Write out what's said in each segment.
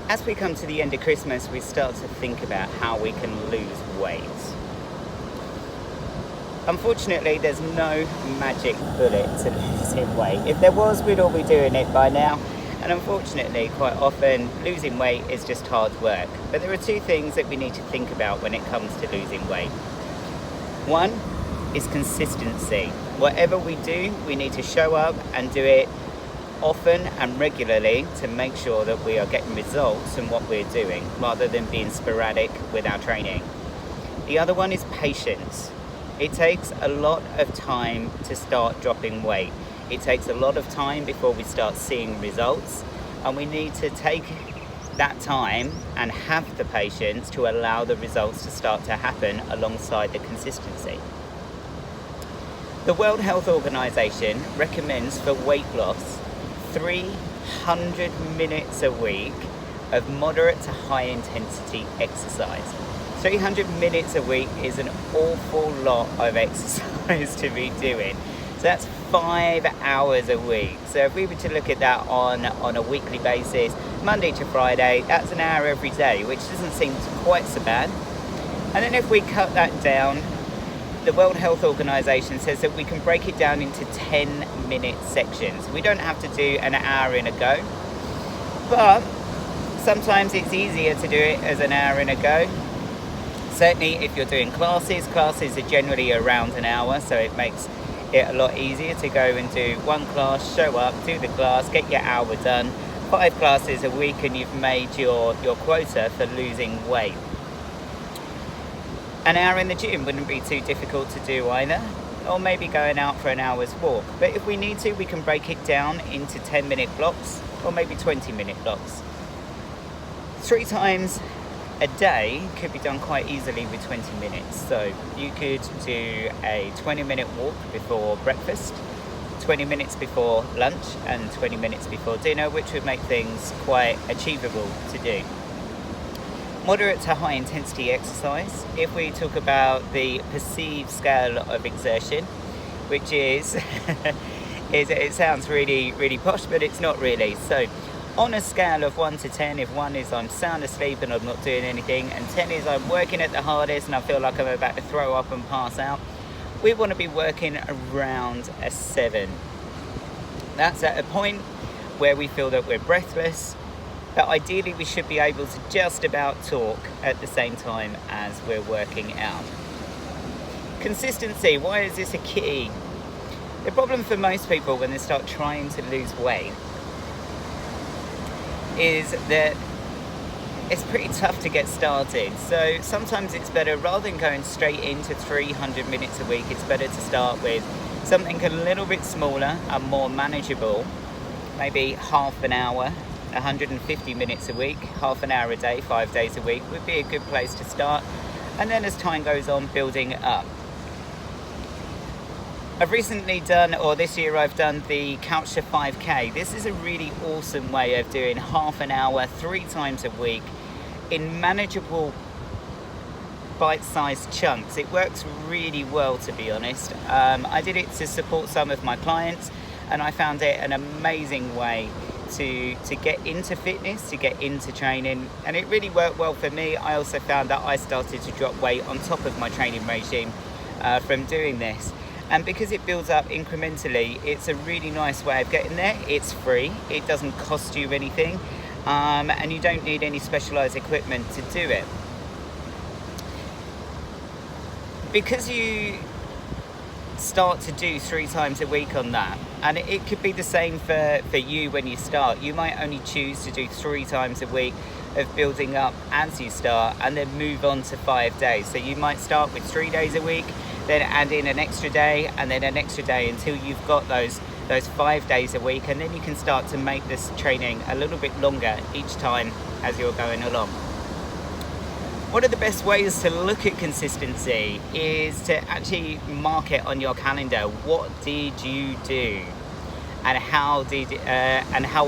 As we come to the end of Christmas, we start to think about how we can lose weight. Unfortunately, there's no magic bullet to losing weight. If there was, we'd all be doing it by now. And unfortunately, quite often, losing weight is just hard work. But there are two things that we need to think about when it comes to losing weight. One is consistency. Whatever we do, we need to show up and do it often and regularly to make sure that we are getting results from what we're doing, rather than being sporadic with our training. The other one is patience. It takes a lot of time to start dropping weight. It takes a lot of time before we start seeing results, and we need to take that time and have the patience to allow the results to start to happen alongside the consistency. The World Health Organization recommends for weight loss 300 minutes a week of moderate to high intensity exercise. 300 minutes a week is an awful lot of exercise to be doing. So that's 5 hours a week. So if we were to look at that on a weekly basis, Monday to Friday, that's an hour every day, which doesn't seem quite so bad. And then if we cut that down, the World Health Organization says that we can break it down into 10-minute sections. We don't have to do an hour in a go, but sometimes it's easier to do it as an hour in a go. Certainly if you're doing classes are generally around an hour, so it makes it a lot easier to go and do one class, show up, do the class, get your hour done. 5 classes a week and you've made your quota for losing weight. An hour in the gym wouldn't be too difficult to do either, or maybe going out for an hour's walk. But if we need to, we can break it down into 10-minute blocks or maybe 20-minute blocks. 3 times a day could be done quite easily with 20 minutes. So you could do a 20-minute walk before breakfast, 20 minutes before lunch, and 20 minutes before dinner, which would make things quite achievable to do. Moderate to high intensity exercise, if we talk about the perceived scale of exertion, which is, it sounds really, really posh, but it's not really. So on a scale of 1 to 10, if 1 is I'm sound asleep and I'm not doing anything, and 10 is I'm working at the hardest and I feel like I'm about to throw up and pass out, we want to be working around a 7. That's at a point where we feel that we're breathless, but ideally we should be able to just about talk at the same time as we're working out. Consistency, why is this a key? The problem for most people when they start trying to lose weight is that it's pretty tough to get started. So sometimes it's better, rather than going straight into 300 minutes a week, it's better to start with something a little bit smaller and more manageable, maybe half an hour, 150 minutes a week, half an hour a day, 5 days a week would be a good place to start. And then as time goes on, building it up. I've recently done, or this year I've done the Couch to 5K. This is a really awesome way of doing half an hour, 3 times a week in manageable bite-sized chunks. It works really well, to be honest. I did it to support some of my clients, and I found it an amazing way to get into fitness, to get into training, and it really worked well for me. I also found that I started to drop weight on top of my training regime from doing this. And because it builds up incrementally, it's a really nice way of getting there. It's free, it doesn't cost you anything, and you don't need any specialized equipment to do it. Because you start to do 3 times a week on that, and it could be the same for you when you start. You might only choose to do 3 times a week of building up as you start, and then move on to 5 days. So you might start with 3 days a week, then add in an extra day, and then an extra day until you've got those 5 days a week, and then you can start to make this training a little bit longer each time as you're going along. One of the best ways to look at consistency is to actually mark it on your calendar. What did you do? And how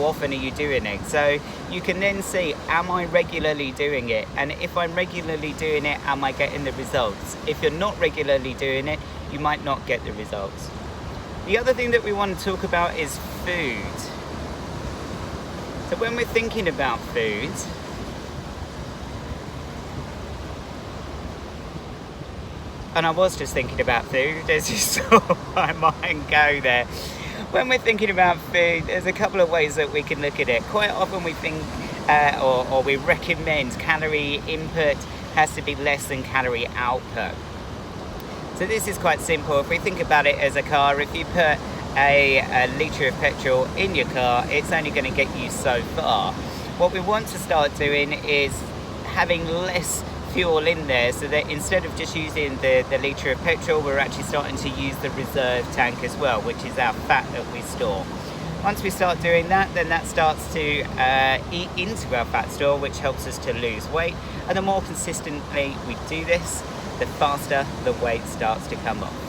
often are you doing it? So you can then see, am I regularly doing it? And if I'm regularly doing it, am I getting the results? If you're not regularly doing it, you might not get the results. The other thing that we want to talk about is food. So when we're thinking about food, and I was just thinking about food as you saw my mind go there. When we're thinking about food, there's a couple of ways that we can look at it. Quite often we think, or we recommend calorie input has to be less than calorie output. So this is quite simple. If we think about it as a car, if you put a litre of petrol in your car, it's only going to get you so far. What we want to start doing is having less fuel in there, so that instead of just using the litre of petrol, we're actually starting to use the reserve tank as well, which is our fat that we store. Once we start doing that, then that starts to eat into our fat store, which helps us to lose weight. And the more consistently we do this, the faster the weight starts to come off.